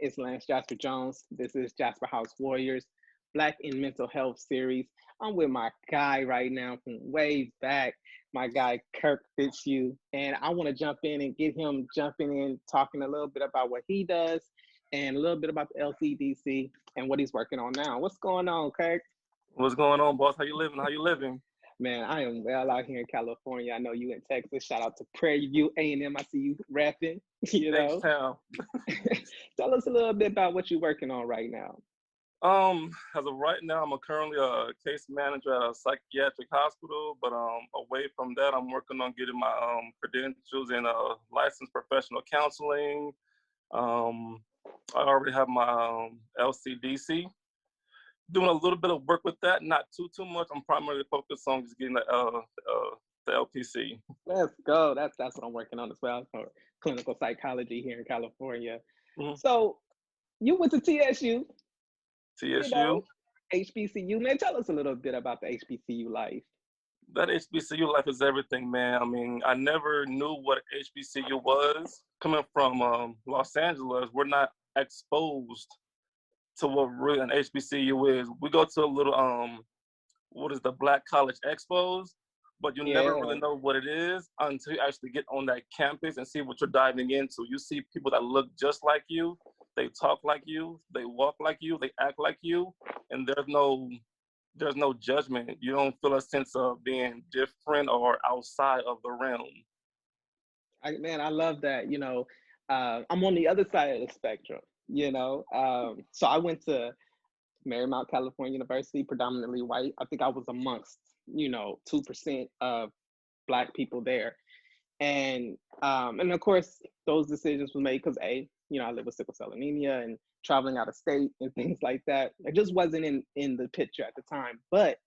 It's Lance Jasper Jones. This is Jasper House Warriors, Black in Mental Health series. I'm with my guy right now from way back, my guy Kirk Fitzhugh. And I want to jump in and get him jumping in, talking a little bit about what he does and a little bit about the LCDC and what he's working on now. What's going on, Kirk? What's going on, boss? How you living? How you living? Man, I am well out here in California. I know you in Texas. Shout out to Prairie View A&M. I see you rapping, you know. H-Town. Tell us a little bit about what you're working on right now. As of right now, I'm currently a case manager at a psychiatric hospital, but away from that, I'm working on getting my credentials in licensed professional counseling. Um, I already have my LCDC. Doing a little bit of work with that, not too much. I'm primarily focused on just getting the LPC. Let's go. That's what I'm working on as well for clinical psychology here in California. Mhm. So you went to TSU, you TSU. know, HBCU. Man, tell us a little bit about the HBCU life. That HBCU life is everything, man. I mean, I never knew what HBCU was. Coming from Los Angeles, we're not exposed to what really an HBCU is. We go to a little what is the Black College Expos, but you never Yeah. really know what it is until you actually get on that campus and see what you're diving into. You see people that look just like you, they talk like you, they walk like you, they act like you, and there's no judgment. You don't feel a sense of being different or outside of the realm. I love that. I'm on the other side of the spectrum, So I went to Marymount California University, predominantly white. I think I was amongst, 2% of Black people there. And of course, those decisions were made because I live with sickle cell anemia and traveling out of state and things like that. It just wasn't in the picture at the time. But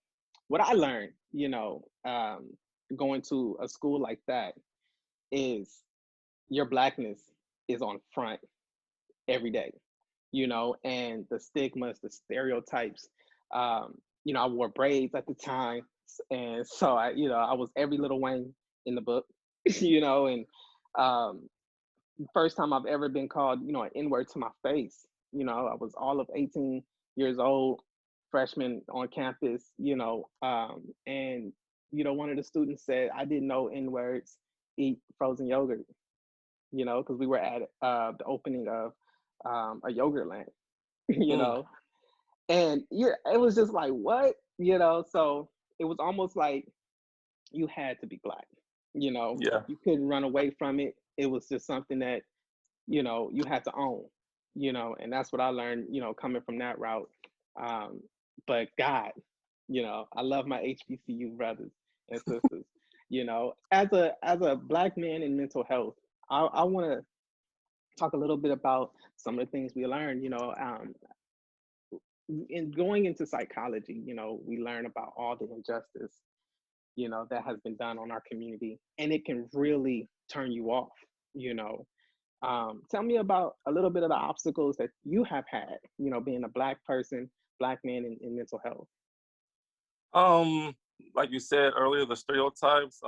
what I learned, going to a school like that is your Blackness is on front every day, and the stigmas, the stereotypes. I wore braids at the time, and so I was every little Wayne in the book, and um, first time I've ever been called, an N-word to my face. I was all of 18 years old, freshman on campus, and one of the students said I didn't know N-words eat frozen yogurt, because we were at the opening of a yogurt land, you Mm, know, and yeah, it was just like what, so it was almost like you had to be Black, yeah. you couldn't run away from it. It was just something that you had to own, and that's what I learned, coming from that route. Um, but God, I love my HBCU brothers and sisters. As a Black man in mental health, I want to talk a little bit about some of the things we learned. In going into psychology, we learn about all the injustice, that has been done on our community, and it can really turn you off. You know, Tell me about a little bit of the obstacles that you have had, being a Black person, Black man in mental health. Um, like you said earlier, the stereotypes.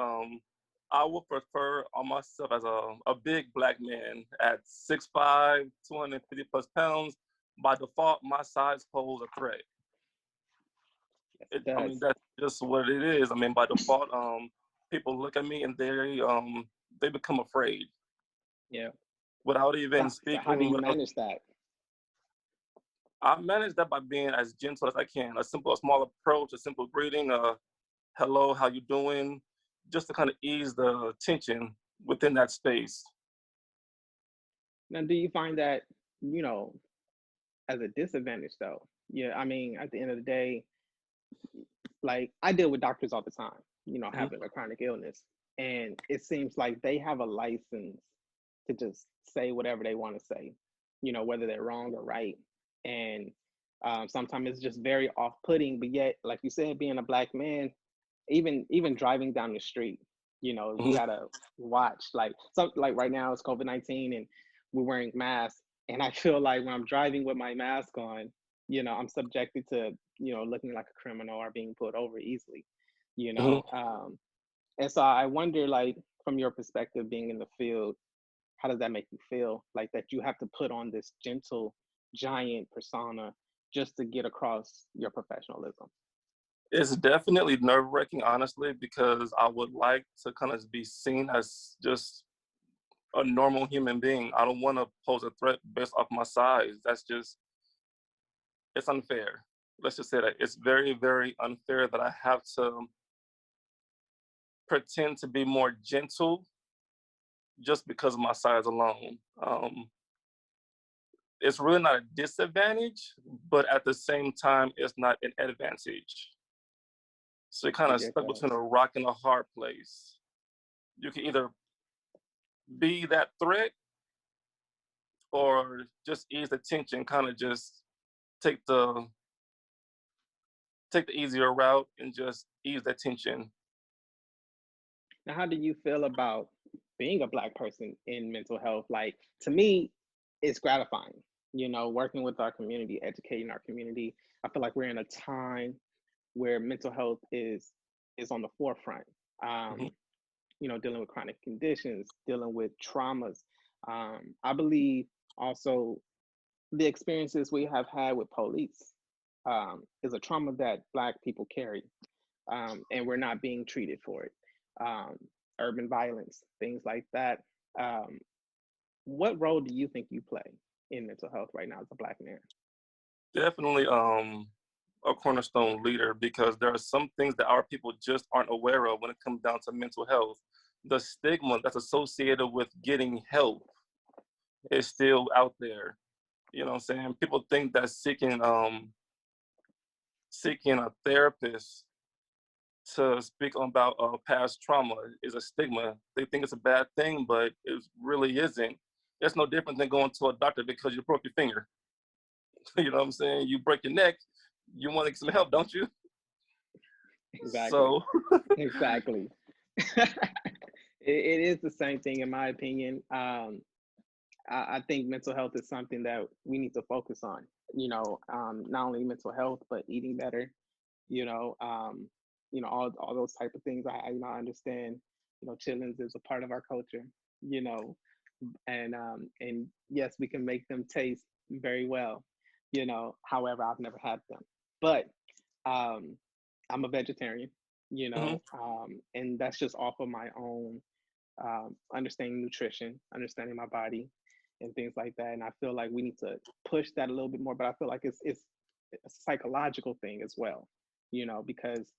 I would prefer on myself as a big Black man at 6'5", 250 plus pounds. By default, my size pose a threat. Yes, it does. That's just what it is. I mean, by default, people look at me and they become afraid Yeah. without So, even so how do speaking. you Without manage that? I manage that by being as gentle as I can. A small approach, a simple greeting, hello, how you doing? Just to kind of ease the tension within that space. Now, do you find that, you know, as a disadvantage though? Yeah, I mean, at the end of the day, like I deal with doctors all the time, Mhm. having a chronic illness. And it seems like they have a license to just say whatever they want to say, whether they're wrong or right. And sometimes it's just very off-putting. But yet, like you said, being a Black man, even driving down the street, you Mhm. gotta watch. Like right now it's COVID-19 and we're wearing masks. And I feel like when I'm driving with my mask on, I'm subjected to, looking like a criminal or being pulled over easily, you Mhm. know. And so I wonder, like, from your perspective, being in the field, how does that make you feel? Like that you have to put on this gentle giant persona just to get across your professionalism. It's definitely nerve-wracking, honestly, because I would like to kind of be seen as just a normal human being. I don't want to pose a threat based off my size. It's unfair. Let's just say that. It's very, very unfair that I have to pretend to be more gentle just because of my size alone. It's really not a disadvantage, but at the same time, it's not an advantage. So you're kind I of get stuck that. between a rock and a hard place. You can either be that threat or just ease the tension, kind of just take the easier route and just ease that tension. Now, how do you feel about being a Black person in mental health? Like, to me, it's gratifying, working with our community, educating our community. I feel like we're in a time where mental health is on the forefront. Mm-hmm. Dealing with chronic conditions, dealing with traumas. I believe also the experiences we have had with police is a trauma that Black people carry, and we're not being treated for it. Um, Urban violence, things like that. Um, what role do you think you play in mental health right now as a Black man? Definitely a cornerstone leader, because there are some things that our people just aren't aware of when it comes down to mental health. The stigma that's associated with getting help is still out there. You know what I'm saying? People think that seeking a therapist to speak about past trauma is a stigma. They think it's a bad thing, but it really isn't. It's no different than going to a doctor because you broke your finger. You know what I'm saying? You break your neck, you want to get some help, don't you? Exactly. So, Exactly. It is the same thing, in my opinion. I think mental health is something that we need to focus on. Not only mental health, but eating better. You know, um, all those type of things. I understand. Chitlins is a part of our culture. You know, and yes, we can make them taste very well. However, I've never had them, but um, I'm a vegetarian. mhm. And that's just off of my own understanding nutrition, understanding my body, and things like that. And I feel like we need to push that a little bit more. But I feel like it's a psychological thing as well, because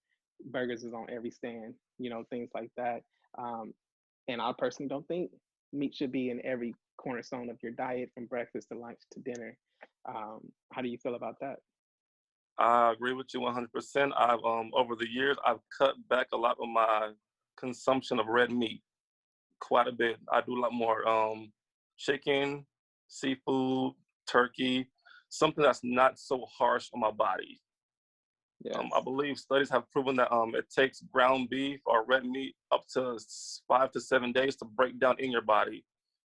burgers is on every stand, things like that. Um, and I personally don't think meat should be in every cornerstone of your diet from breakfast to lunch to dinner. How do you feel about that? I agree with you 100%. I've over the years I've cut back a lot of my consumption of red meat quite a bit. I do a lot more chicken, seafood, turkey, something that's not so harsh on my body. I Yes. believe studies have proven that it takes ground beef or red meat up to 5 to 7 days to break down in your body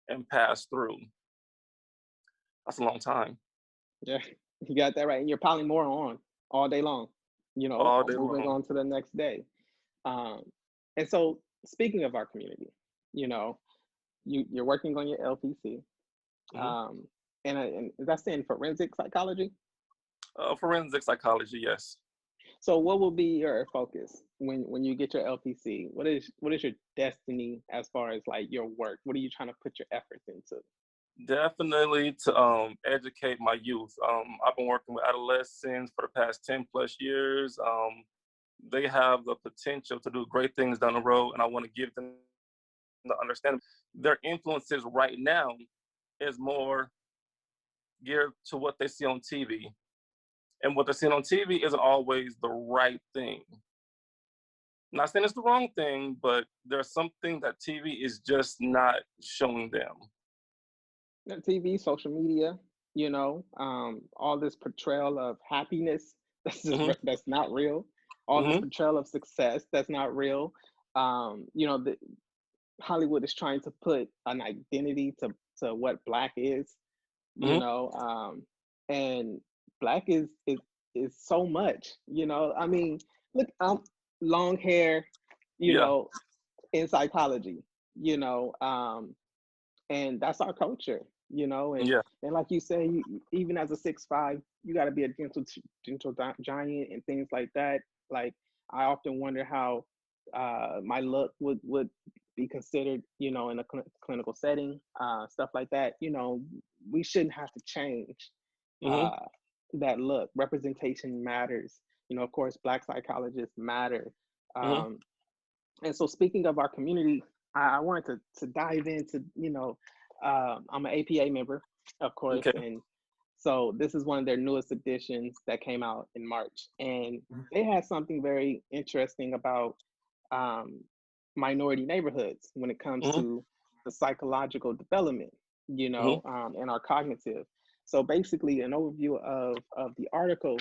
and pass through. That's a long time. Yeah, you got that right. And you're piling more on all day long, All day moving long. on to the next day. Um, and so, speaking of our community, you know, you're working on your LPC, Hmm. um, and that's in forensic psychology. Forensic psychology, yes. So, what will be your focus when you get your LPC? What is your destiny as far as like your work? What are you trying to put your efforts into? Definitely to educate my youth. I've been working with adolescents for the past 10 plus years. They have the potential to do great things down the road, and I want to give them the understanding. Their influences right now is more geared to what they see on TV. And what they're seeing on TV isn't always the right thing. Not saying it's the wrong thing, but there's something that TV is just not showing them. TV, social media, all this portrayal of happiness Hmm. that's not real, all this Hmm. portrayal of success that's not real. The Hollywood is trying to put an identity to what Black is, you Hmm. know, and Black is so much, I mean, look, long hair, you Yeah. know, in psychology, you know, um, and that's our culture, you know. Yeah. And like you say, even as a 6'5", you got to be a gentle giant and things like that. Like, I often wonder how my look would be considered, you know, in a clinical setting, stuff like that. You know, we shouldn't have to change Mm-hmm. uh, that look. Representation matters. You know, of course, Black psychologists matter. Mm-hmm. Um, and so, speaking of our community, I wanted to dive into, you know, I'm an APA member, of course, Okay. and so this is one of their newest editions that came out in March, and they had something very interesting about um, minority neighborhoods when it comes Mm-hmm. to the psychological development, you Mm-hmm. know, and our cognitive. So basically, an overview of the article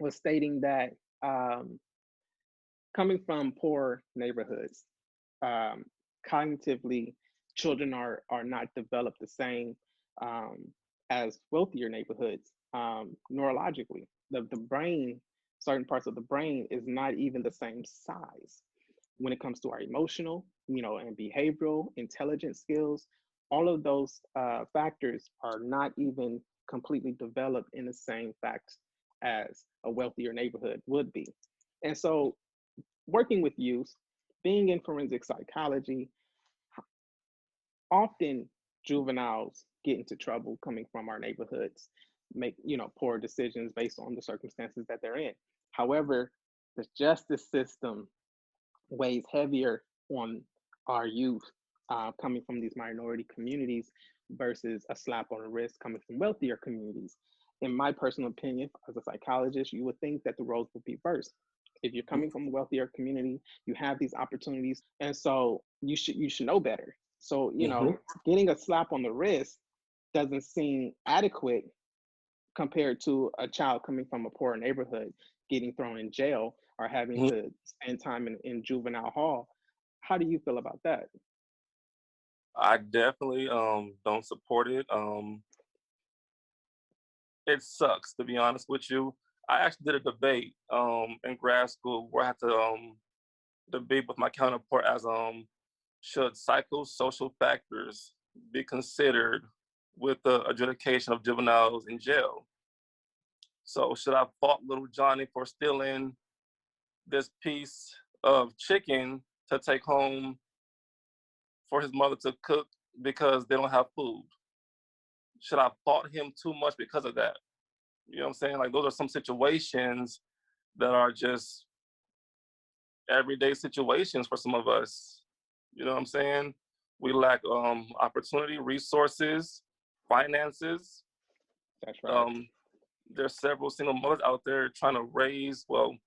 was stating that um, coming from poor neighborhoods, um, cognitively, children are not developed the same um, as wealthier neighborhoods. Neurologically, the brain, certain parts of the brain, is not even the same size when it comes to our emotional, you know, and behavioral intelligence skills. All of those factors are not even completely developed in the same fact as a wealthier neighborhood would be. And so, working with youth, being in forensic psychology, often juveniles get into trouble coming from our neighborhoods, make, you know, poor decisions based on the circumstances that they're in. However, the justice system weighs heavier on our youth coming from these minority communities versus a slap on the wrist coming from wealthier communities. In my personal opinion, as a psychologist, you would think that the roles would be reversed. If you're coming from a wealthier community, you have these opportunities, and so you should know better. So, you Mm-hmm. know, getting a slap on the wrist doesn't seem adequate compared to a child coming from a poor neighborhood getting thrown in jail or having Mm-hmm. to spend time in juvenile hall. How do you feel about that? I definitely don't support it. It sucks, to be honest with you. I actually did a debate in grad school where I had to debate with my counterpart as should psychosocial factors be considered with the adjudication of juveniles in jail. So should I fault little Johnny for stealing this piece of chicken to take home for his mother to cook because they don't have food? Should I fault him too much because of that? You know what I'm saying? Like, those are some situations that are just everyday situations for some of us. You know what I'm saying? We lack opportunity, resources, finances. That's right. Um, there's several single mothers out there trying to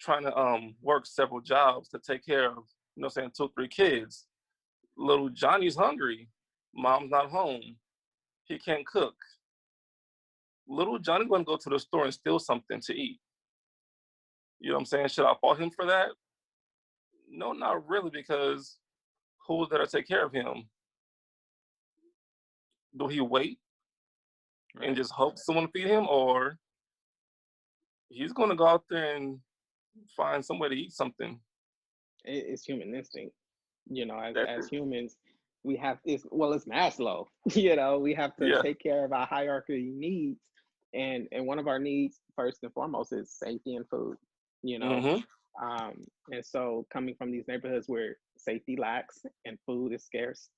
trying to work several jobs to take care of, you know what I'm saying, 2 or 3 kids. Little Johnny's hungry. Mom's not home. He can't cook. Little Johnny's gonna go to the store and steal something to eat. You know what I'm saying? Should I fault him for that? No, not really, because who's there to take care of him? Do he wait and Right. just hope someone feed him, or he's gonna go out there and find some way to eat something? It's human instinct. You know, That's as it. humans, we have it's Maslow. You know, we have to Yeah. take care of our hierarchy needs, and one of our needs first and foremost is safety and food. You know, Mm-hmm. and so coming from these neighborhoods where safety lacks and food is scarce,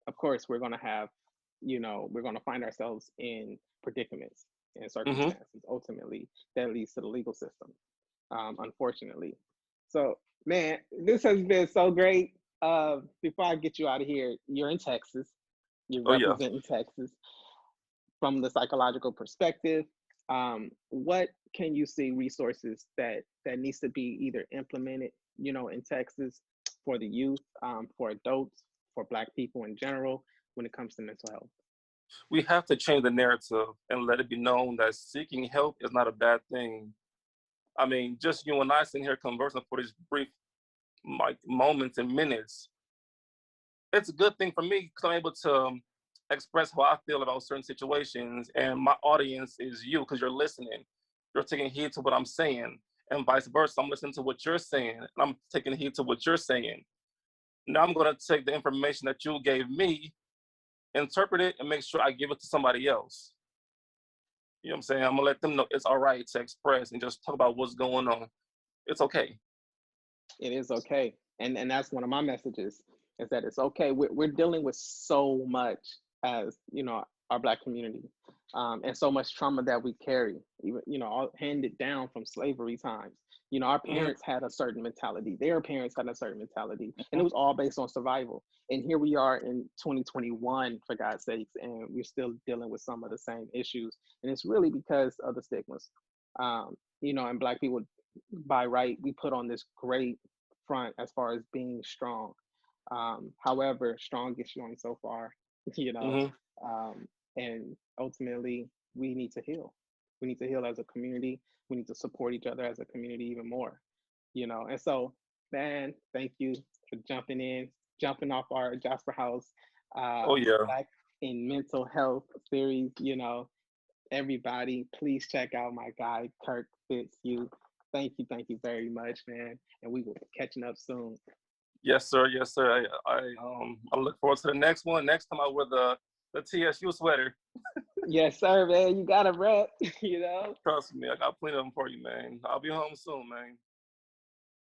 of course we're going to have, you know, we're going to find ourselves in predicaments and Mm-hmm. circumstances ultimately that leads to the legal system, unfortunately. So, man, this has been so great. Before I get you out of here, you're in Texas, you're Oh yeah. representing Texas from the psychological perspective. What can you see resources that needs to be either implemented, you know, in Texas for the youth, for adults, for Black people in general, when it comes to mental health? We have to change the narrative and let it be known that seeking help is not a bad thing. I mean, just you and I sitting here conversing for these brief moments and minutes, it's a good thing for me because I'm able to express how I feel about certain situations, and my audience is you because you're listening. You're taking heed to what I'm saying, and vice versa. I'm listening to what you're saying, and I'm taking heed to what you're saying. Now I'm going to take the information that you gave me, interpret it, and make sure I give it to somebody else. You know what I'm saying? I'm going to let them know it's all right to express and just talk about what's going on. It's okay. It is okay. And that's one of my messages, is that it's okay. We're dealing with so much as, our Black community, and so much trauma that we carry, even, all handed down from slavery times. Our Mm-hmm. parents had a certain mentality, their parents had a certain mentality, and it Mm-hmm. was all based on survival. And here we are in 2021, for God's sakes, and we're still dealing with some of the same issues. And it's really because of the stigmas. And Black people, by right, we put on this great front as far as being strong. However, strong gets you only so far, you know. Mm-hmm. Um, and ultimately, we need to heal. We need to heal as a community. We need to support each other as a community even more. And so, man, thank you for jumping off our Jasper House Oh, yeah. Black in Mental Health series. Everybody, please check out my guy, Kirk Fitzhugh. Thank you very much, man. And we will be catching up soon. Yes, sir. Yes, sir. I look forward to the next one. Next time I wear the TSU sweater. Yes, sir, man. You got a rep, you know? Trust me, I got plenty of them for you, man. I'll be home soon, man.